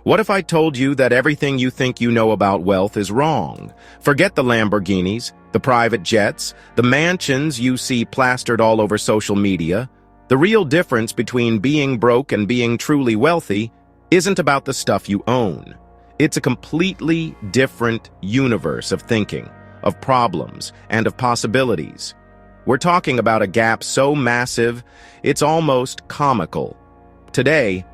What if I told you that everything you think you know about wealth is wrong? Forget the Lamborghinis, the private jets, the mansions you see plastered all over social media. The real difference between being broke and being truly wealthy isn't about the stuff you own. It's a completely different universe of thinking, of problems, and of possibilities. We're talking about a gap so massive, it's almost comical. Today,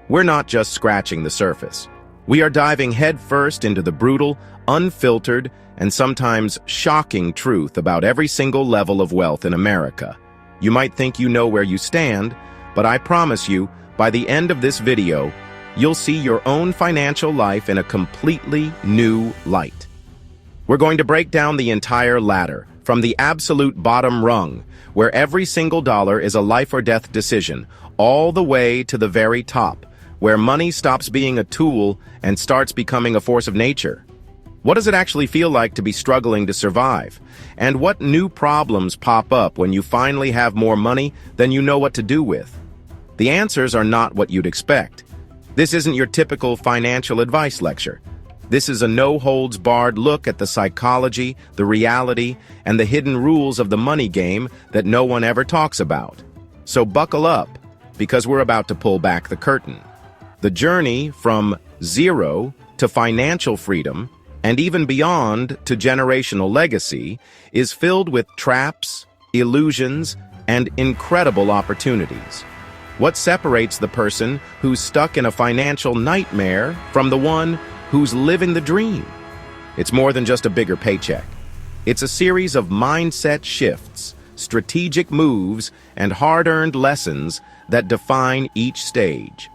we're not just scratching the surface. We are diving headfirst into the brutal, unfiltered, and sometimes shocking truth about every single level of wealth in America. You might think you know where you stand, but I promise you, by the end of this video, you'll see your own financial life in a completely new light. We're going to break down the entire ladder, from the absolute bottom rung, where every single dollar is a life or death decision, all the way to the very top, where money stops being a tool and starts becoming a force of nature. What does it actually feel like to be struggling to survive? And what new problems pop up when you finally have more money than you know what to do with? The answers are not what you'd expect. This isn't your typical financial advice lecture. This is a no-holds-barred look at the psychology, the reality, and the hidden rules of the money game that no one ever talks about. So buckle up, because we're about to pull back the curtain. The journey from zero to financial freedom, and even beyond to generational legacy, is filled with traps, illusions, and incredible opportunities. What separates the person who's stuck in a financial nightmare from the one who's living the dream? It's more than just a bigger paycheck. It's a series of mindset shifts, strategic moves, and hard-earned lessons that define each stage.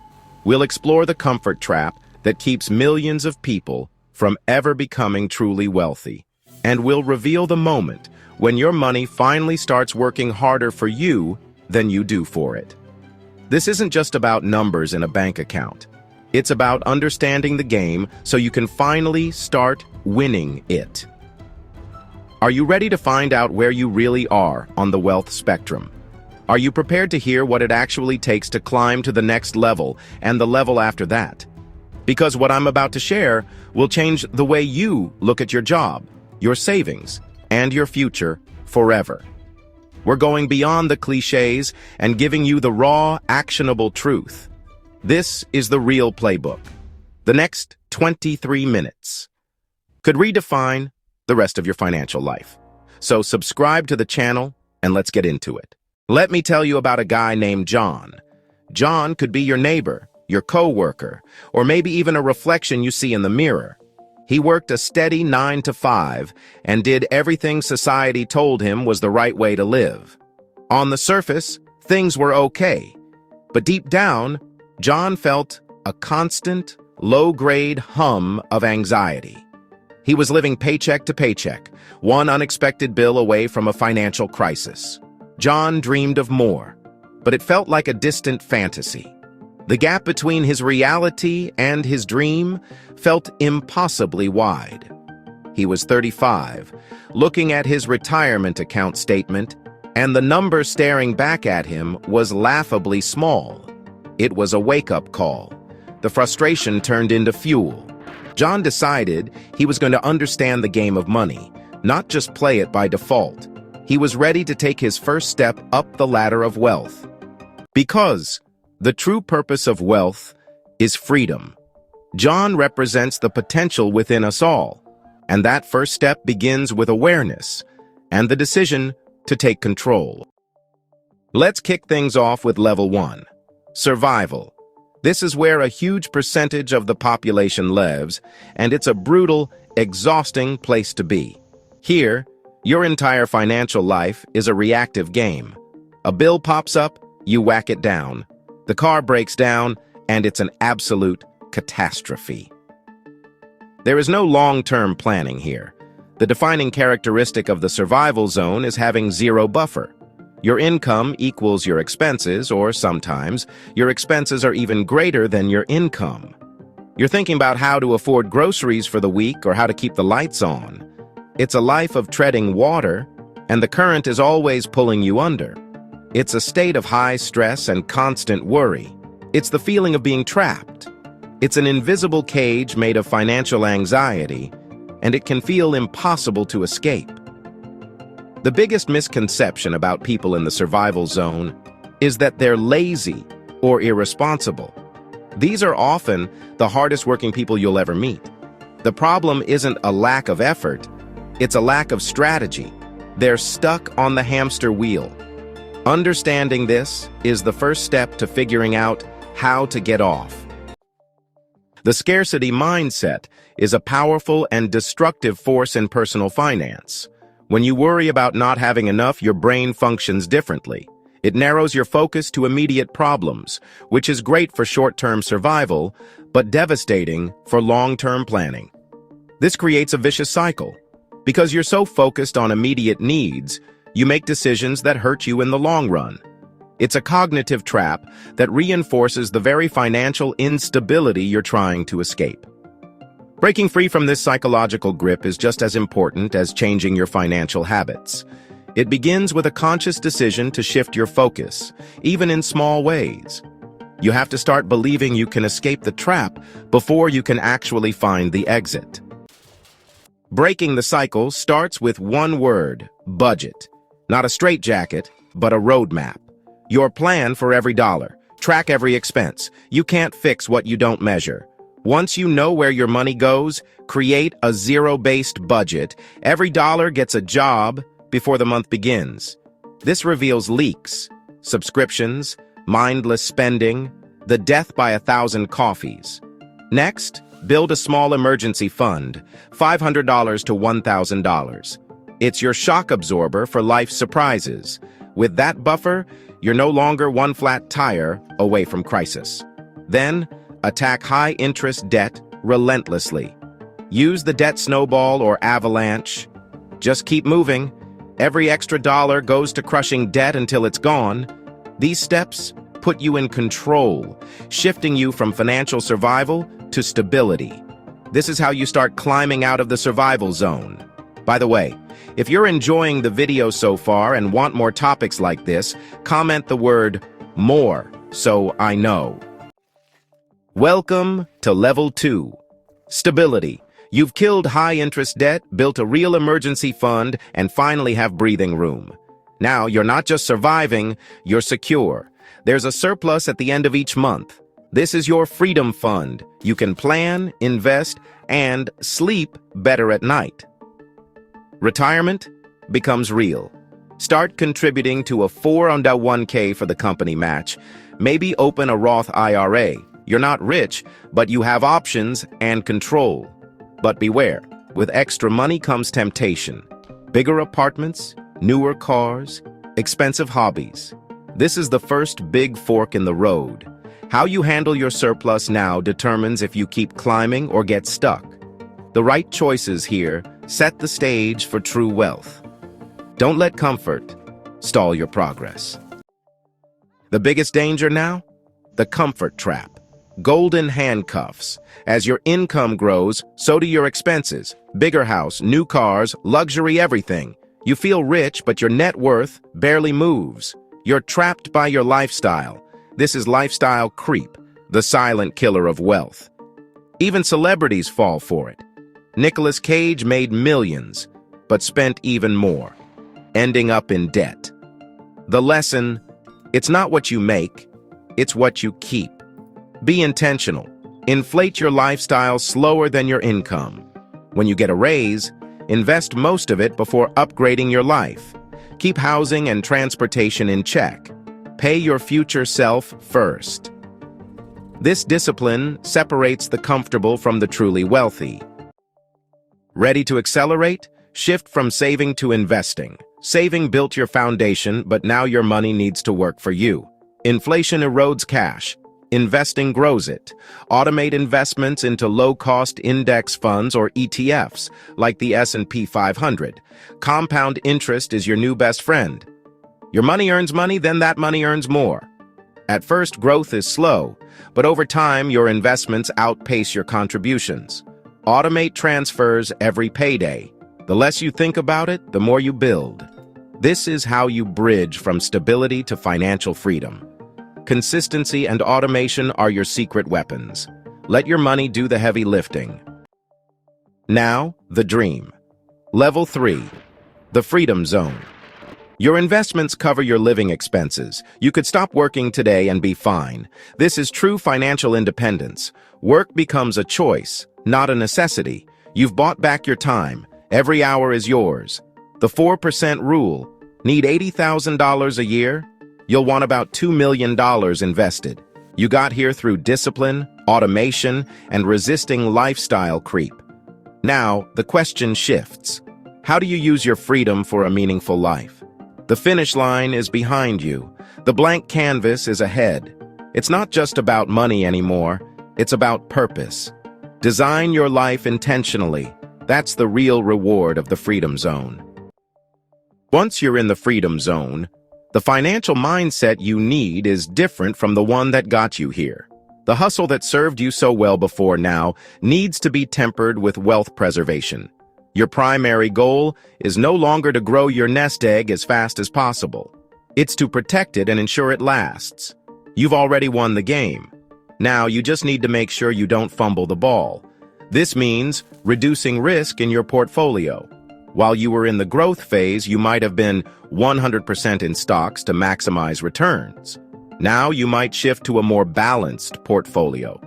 We'll explore the comfort trap that keeps millions of people from ever becoming truly wealthy. And we'll reveal the moment when your money finally starts working harder for you than you do for it. This isn't just about numbers in a bank account. It's about understanding the game so you can finally start winning it. Are you ready to find out where you really are on the wealth spectrum? Are you prepared to hear what it actually takes to climb to the next level and the level after that? Because what I'm about to share will change the way you look at your job, your savings, and your future forever. We're going beyond the cliches and giving you the raw, actionable truth. This is the real playbook. The next 23 minutes could redefine the rest of your financial life. So subscribe to the channel and let's get into it. Let me tell you about a guy named John. John could be your neighbor, your co-worker, or maybe even a reflection you see in the mirror. He worked a steady 9 to 5 and did everything society told him was the right way to live. On the surface, things were okay, but deep down, John felt a constant, low-grade hum of anxiety. He was living paycheck to paycheck, one unexpected bill away from a financial crisis. John dreamed of more, but it felt like a distant fantasy. The gap between his reality and his dream felt impossibly wide. He was 35, looking at his retirement account statement, and the number staring back at him was laughably small. It was a wake-up call. The frustration turned into fuel. John decided he was going to understand the game of money, not just play it by default. He was ready to take his first step up the ladder of wealth. Because the true purpose of wealth is freedom. John represents the potential within us all, and that first step begins with awareness and the decision to take control. Let's kick things off with level 1, survival. This is where a huge percentage of the population lives, and it's a brutal, exhausting place to be. Here, your entire financial life is a reactive game. A bill pops up, you whack it down. The car breaks down, and it's an absolute catastrophe. There is no long-term planning here. The defining characteristic of the survival zone is having zero buffer. Your income equals your expenses, or sometimes your expenses are even greater than your income. You're thinking about how to afford groceries for the week or how to keep the lights on. It's a life of treading water, and the current is always pulling you under. It's a state of high stress and constant worry. It's the feeling of being trapped. It's an invisible cage made of financial anxiety, and it can feel impossible to escape. The biggest misconception about people in the survival zone is that they're lazy or irresponsible. These are often the hardest working people you'll ever meet. The problem isn't a lack of effort, it's a lack of strategy. They're stuck on the hamster wheel. Understanding this is the first step to figuring out how to get off. The scarcity mindset is a powerful and destructive force in personal finance. When you worry about not having enough, your brain functions differently. It narrows your focus to immediate problems, which is great for short-term survival, but devastating for long-term planning. This creates a vicious cycle. Because you're so focused on immediate needs, you make decisions that hurt you in the long run. It's a cognitive trap that reinforces the very financial instability you're trying to escape. Breaking free from this psychological grip is just as important as changing your financial habits. It begins with a conscious decision to shift your focus, even in small ways. You have to start believing you can escape the trap before you can actually find the exit. Breaking the cycle starts with one word: budget. Not a straitjacket, but a roadmap. Your plan for every dollar. Track every expense. You can't fix what you don't measure. Once you know where your money goes, create a zero-based budget. Every dollar gets a job before the month begins. This reveals leaks, subscriptions, mindless spending, the death by 1,000 coffees. Next, build a small emergency fund, $500 to $1,000. It's your shock absorber for life's surprises. With that buffer, you're no longer one flat tire away from crisis. Then, attack high-interest debt relentlessly. Use the debt snowball or avalanche. Just keep moving. Every extra dollar goes to crushing debt until it's gone. These steps put you in control, shifting you from financial survival to stability. This is how you start climbing out of the survival zone. By the way, if you're enjoying the video so far and want more topics like this, comment the word "more" so I know. Welcome to Level 2. Stability. You've killed high-interest debt, built a real emergency fund, and finally have breathing room. Now, you're not just surviving, you're secure. There's a surplus at the end of each month. This is your freedom fund. You can plan, invest, and sleep better at night. Retirement becomes real. Start contributing to a 401k for the company match. Maybe open a Roth IRA. You're not rich, but you have options and control. But beware, with extra money comes temptation. Bigger apartments, newer cars, expensive hobbies. This is the first big fork in the road. How you handle your surplus now determines if you keep climbing or get stuck. The right choices here set the stage for true wealth. Don't let comfort stall your progress. The biggest danger now? The comfort trap. Golden handcuffs. As your income grows, so do your expenses. Bigger house, new cars, luxury everything. You feel rich, but your net worth barely moves. You're trapped by your lifestyle. This is lifestyle creep, the silent killer of wealth. Even celebrities fall for it. Nicolas Cage made millions, but spent even more, ending up in debt. The lesson: it's not what you make, it's what you keep. Be intentional. Inflate your lifestyle slower than your income. When you get a raise, invest most of it before upgrading your life. Keep housing and transportation in check. Pay your future self first. This discipline separates the comfortable from the truly wealthy. Ready to accelerate? Shift from saving to investing. Saving built your foundation, but now your money needs to work for you. Inflation erodes cash. Investing grows it. Automate investments into low-cost index funds or ETFs, like the S&P 500. Compound interest is your new best friend. Your money earns money, then that money earns more. At first, growth is slow, but over time, your investments outpace your contributions. Automate transfers every payday. The less you think about it, the more you build. This is how you bridge from stability to financial freedom. Consistency and automation are your secret weapons. Let your money do the heavy lifting. Now, the dream. Level 3. The freedom zone. Your investments cover your living expenses. You could stop working today and be fine. This is true financial independence. Work becomes a choice, not a necessity. You've bought back your time. Every hour is yours. The 4% rule. Need $80,000 a year? You'll want about $2 million invested. You got here through discipline, automation, and resisting lifestyle creep. Now, the question shifts. How do you use your freedom for a meaningful life? The finish line is behind you. The blank canvas is ahead. It's not just about money anymore. It's about purpose. Design your life intentionally. That's the real reward of the freedom zone. Once you're in the freedom zone, the financial mindset you need is different from the one that got you here. The hustle that served you so well before now needs to be tempered with wealth preservation. Your primary goal is no longer to grow your nest egg as fast as possible. It's to protect it and ensure it lasts. You've already won the game. Now you just need to make sure you don't fumble the ball. This means reducing risk in your portfolio. While you were in the growth phase, you might have been 100% in stocks to maximize returns. Now you might shift to a more balanced portfolio.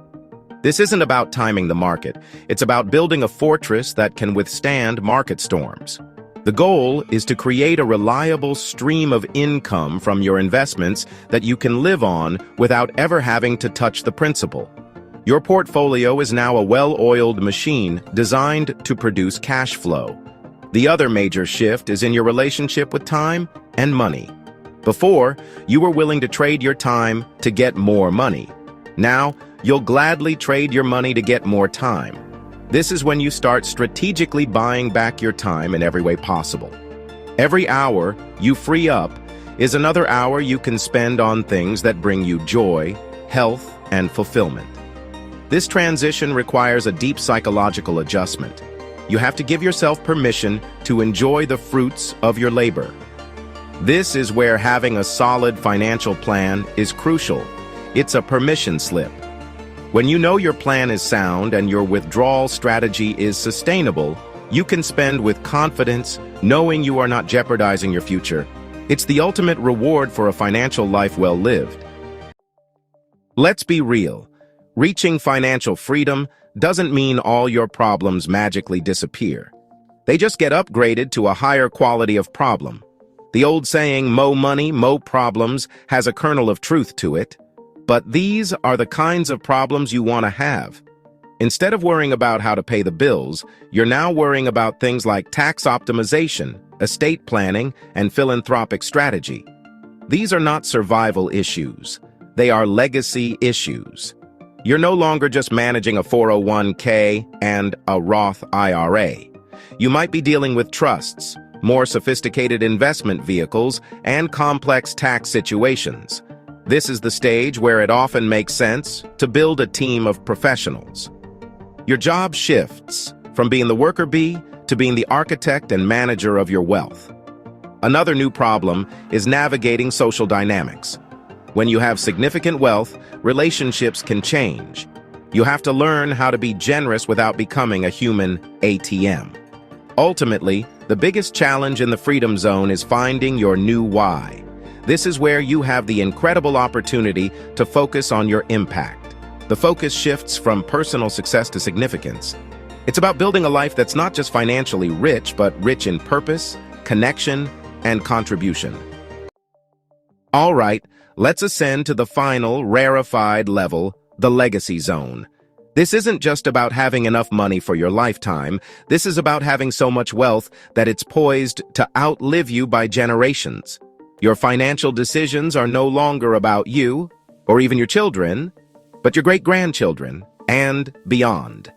This isn't about timing the market. It's about building a fortress that can withstand market storms. The goal is to create a reliable stream of income from your investments that you can live on without ever having to touch the principal. Your portfolio is now a well-oiled machine designed to produce cash flow. The other major shift is in your relationship with time and money. Before, you were willing to trade your time to get more money. Now, you'll gladly trade your money to get more time. This is when you start strategically buying back your time in every way possible. Every hour you free up is another hour you can spend on things that bring you joy, health, and fulfillment. This transition requires a deep psychological adjustment. You have to give yourself permission to enjoy the fruits of your labor. This is where having a solid financial plan is crucial. It's a permission slip. When you know your plan is sound and your withdrawal strategy is sustainable, you can spend with confidence, knowing you are not jeopardizing your future. It's the ultimate reward for a financial life well lived. Let's be real. Reaching financial freedom doesn't mean all your problems magically disappear. They just get upgraded to a higher quality of problem. The old saying, "Mo money, mo problems," has a kernel of truth to it. But these are the kinds of problems you want to have. Instead of worrying about how to pay the bills, you're now worrying about things like tax optimization, estate planning, and philanthropic strategy. These are not survival issues. They are legacy issues. You're no longer just managing a 401k and a Roth IRA. You might be dealing with trusts, more sophisticated investment vehicles, and complex tax situations. This is the stage where it often makes sense to build a team of professionals. Your job shifts from being the worker bee to being the architect and manager of your wealth. Another new problem is navigating social dynamics. When you have significant wealth, relationships can change. You have to learn how to be generous without becoming a human ATM. Ultimately, the biggest challenge in the freedom zone is finding your new why. This is where you have the incredible opportunity to focus on your impact. The focus shifts from personal success to significance. It's about building a life that's not just financially rich, but rich in purpose, connection, and contribution. All right, let's ascend to the final, rarefied level, the legacy zone. This isn't just about having enough money for your lifetime. This is about having so much wealth that it's poised to outlive you by generations. Your financial decisions are no longer about you, or even your children, but your great-grandchildren, and beyond.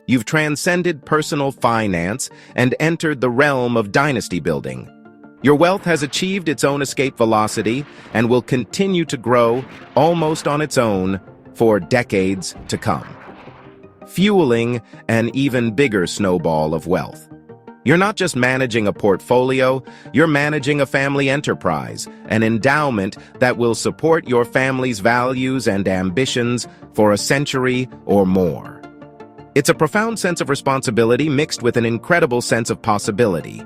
You've transcended personal finance and entered the realm of dynasty building. Your wealth has achieved its own escape velocity and will continue to grow almost on its own for decades to come, fueling an even bigger snowball of wealth. You're not just managing a portfolio, you're managing a family enterprise, an endowment that will support your family's values and ambitions for a century or more. It's a profound sense of responsibility mixed with an incredible sense of possibility.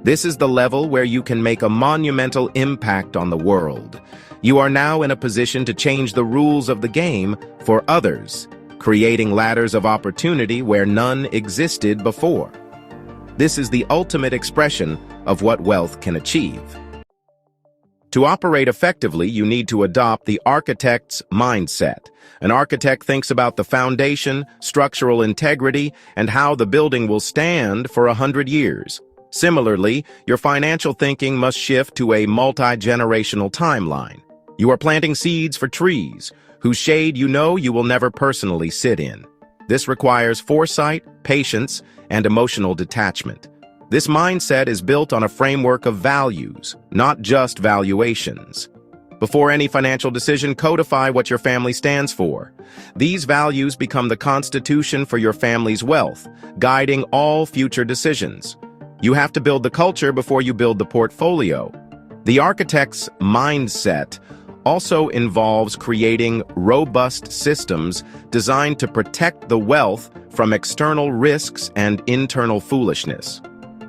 This is the level where you can make a monumental impact on the world. You are now in a position to change the rules of the game for others, creating ladders of opportunity where none existed before. This is the ultimate expression of what wealth can achieve. To operate effectively, you need to adopt the architect's mindset. An architect thinks about the foundation, structural integrity, and how the building will stand for 100 years. Similarly, your financial thinking must shift to a multi-generational timeline. You are planting seeds for trees, whose shade you know you will never personally sit in. This requires foresight, patience, and emotional detachment. This mindset is built on a framework of values, not just valuations. Before any financial decision, codify what your family stands for. These values become the constitution for your family's wealth, guiding all future decisions. You have to build the culture before you build the portfolio. The architect's mindset also involves creating robust systems designed to protect the wealth from external risks and internal foolishness.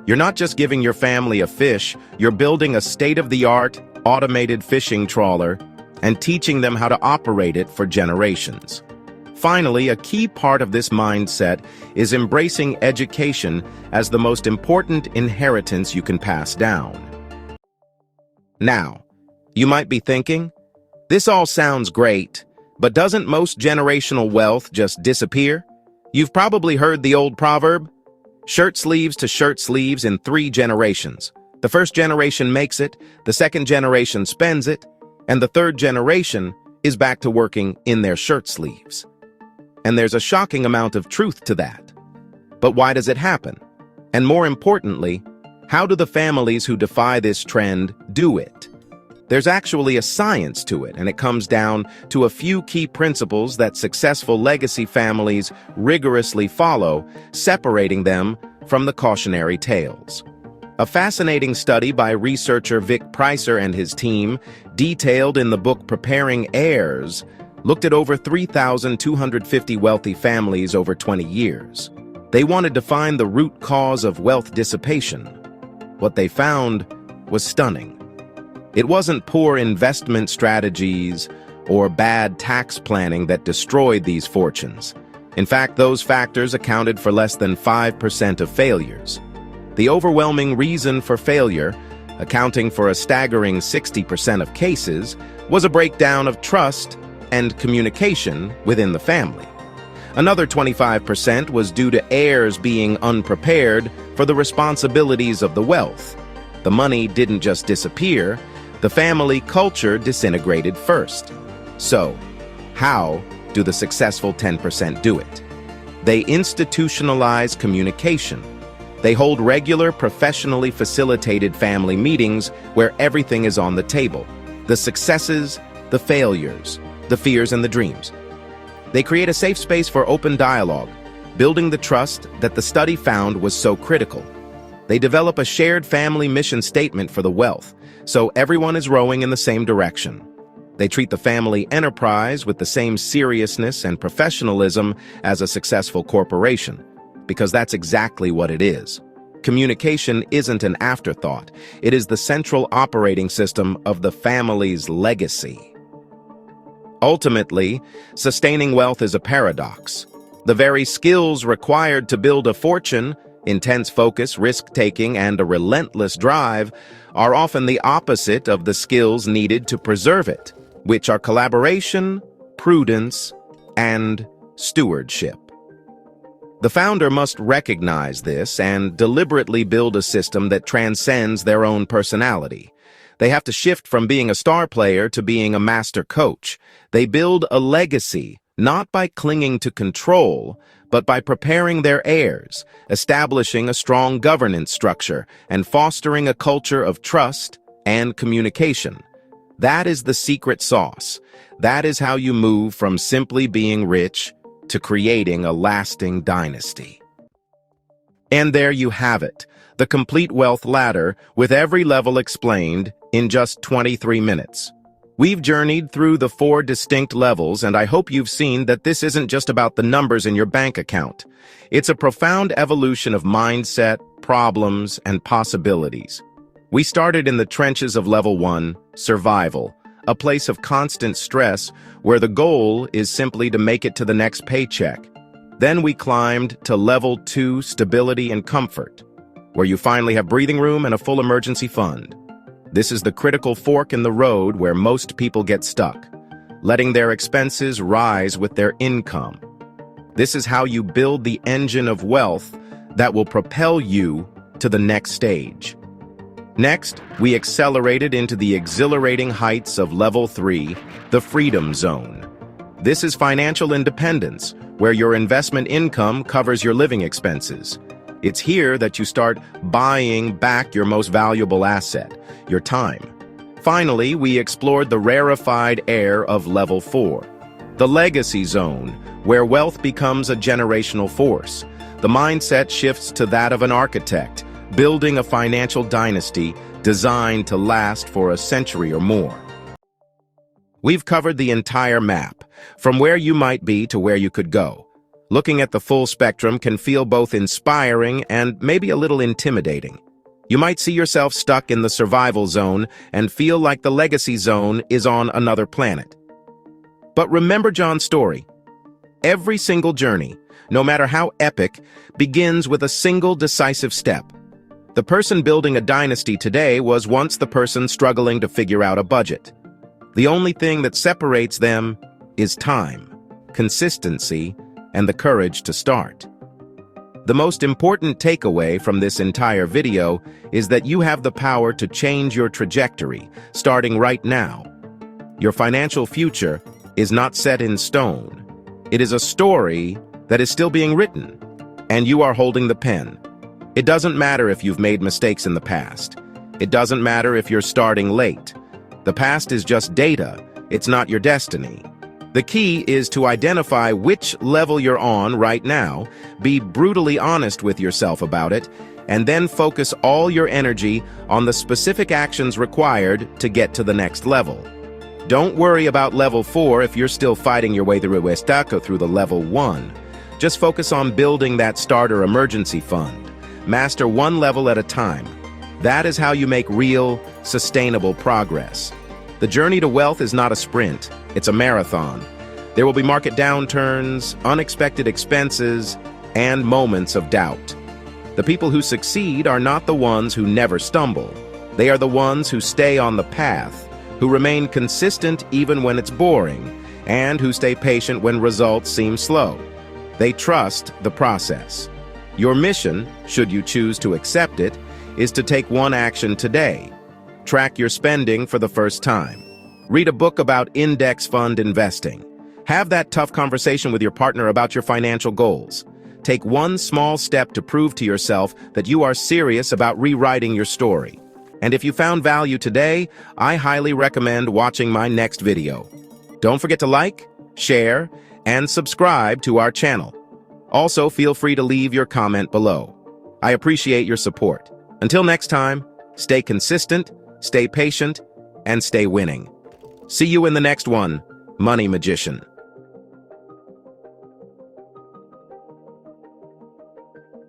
You're not just giving your family a fish, you're building a state-of-the-art, automated fishing trawler and teaching them how to operate it for generations. Finally, a key part of this mindset is embracing education as the most important inheritance you can pass down. Now, you might be thinking, this all sounds great, but doesn't most generational wealth just disappear? You've probably heard the old proverb, shirt sleeves to shirt sleeves in 3 generations. The first generation makes it, the second generation spends it, and the third generation is back to working in their shirt sleeves. And there's a shocking amount of truth to that. But why does it happen? And more importantly, how do the families who defy this trend do it? There's actually a science to it, and it comes down to a few key principles that successful legacy families rigorously follow, separating them from the cautionary tales. A fascinating study by researcher Vic Pricer and his team, detailed in the book Preparing Heirs, looked at over 3,250 wealthy families over 20 years. They wanted to find the root cause of wealth dissipation. What they found was stunning. It wasn't poor investment strategies or bad tax planning that destroyed these fortunes. In fact, those factors accounted for less than 5% of failures. The overwhelming reason for failure, accounting for a staggering 60% of cases, was a breakdown of trust and communication within the family. Another 25% was due to heirs being unprepared for the responsibilities of the wealth. The money didn't just disappear, the family culture disintegrated first. So, how do the successful 10% do it? They institutionalize communication. They hold regular, professionally facilitated family meetings where everything is on the table. The successes, the failures, the fears and the dreams. They create a safe space for open dialogue, building the trust that the study found was so critical. They develop a shared family mission statement for the wealth, so everyone is rowing in the same direction. They treat the family enterprise with the same seriousness and professionalism as a successful corporation, because that's exactly what it is. Communication isn't an afterthought. It is the central operating system of the family's legacy. Ultimately, sustaining wealth is a paradox. The very skills required to build a fortune, intense focus, risk-taking, and a relentless drive, are often the opposite of the skills needed to preserve it, which are collaboration, prudence, and stewardship. The founder must recognize this and deliberately build a system that transcends their own personality. They have to shift from being a star player to being a master coach. They build a legacy, not by clinging to control, but by preparing their heirs, establishing a strong governance structure, and fostering a culture of trust and communication. That is the secret sauce. That is how you move from simply being rich to creating a lasting dynasty. And there you have it, the complete wealth ladder with every level explained in just 23 minutes. We've journeyed through the 4 distinct levels, and I hope you've seen that this isn't just about the numbers in your bank account. It's a profound evolution of mindset, problems, and possibilities. We started in the trenches of level 1, survival, a place of constant stress where the goal is simply to make it to the next paycheck. Then we climbed to level 2, stability and comfort, where you finally have breathing room and a full emergency fund. This is the critical fork in the road where most people get stuck, letting their expenses rise with their income. This is how you build the engine of wealth that will propel you to the next stage. Next, we accelerated into the exhilarating heights of level 3, the freedom zone. This is financial independence, where your investment income covers your living expenses. It's here that you start buying back your most valuable asset, your time. Finally, we explored the rarefied air of level 4, the legacy zone, where wealth becomes a generational force. The mindset shifts to that of an architect, building a financial dynasty designed to last for a century or more. We've covered the entire map, from where you might be to where you could go. Looking at the full spectrum can feel both inspiring and maybe a little intimidating. You might see yourself stuck in the survival zone and feel like the legacy zone is on another planet. But remember John's story. Every single journey, no matter how epic, begins with a single decisive step. The person building a dynasty today was once the person struggling to figure out a budget. The only thing that separates them is time, consistency, and the courage to start. The most important takeaway from this entire video is that you have the power to change your trajectory, starting right now. Your financial future is not set in stone. It is a story that is still being written, and you are holding the pen. It doesn't matter if you've made mistakes in the past. It doesn't matter if you're starting late. The past is just data. It's not your destiny. The key is to identify which level you're on right now, be brutally honest with yourself about it, and then focus all your energy on the specific actions required to get to the next level. Don't worry about level 4 if you're still fighting your way through the level 1. Just focus on building that starter emergency fund. Master one level at a time. That is how you make real, sustainable progress. The journey to wealth is not a sprint, it's a marathon. There will be market downturns, unexpected expenses, and moments of doubt. The people who succeed are not the ones who never stumble. They are the ones who stay on the path, who remain consistent even when it's boring, and who stay patient when results seem slow. They trust the process. Your mission, should you choose to accept it, is to take one action today. Track your spending for the first time. Read a book about index fund investing. Have that tough conversation with your partner about your financial goals. Take one small step to prove to yourself that you are serious about rewriting your story. And if you found value today, I highly recommend watching my next video. Don't forget to like, share, and subscribe to our channel. Also, feel free to leave your comment below. I appreciate your support. Until next time, stay consistent, stay patient, and stay winning. See you in the next one, Money Magician.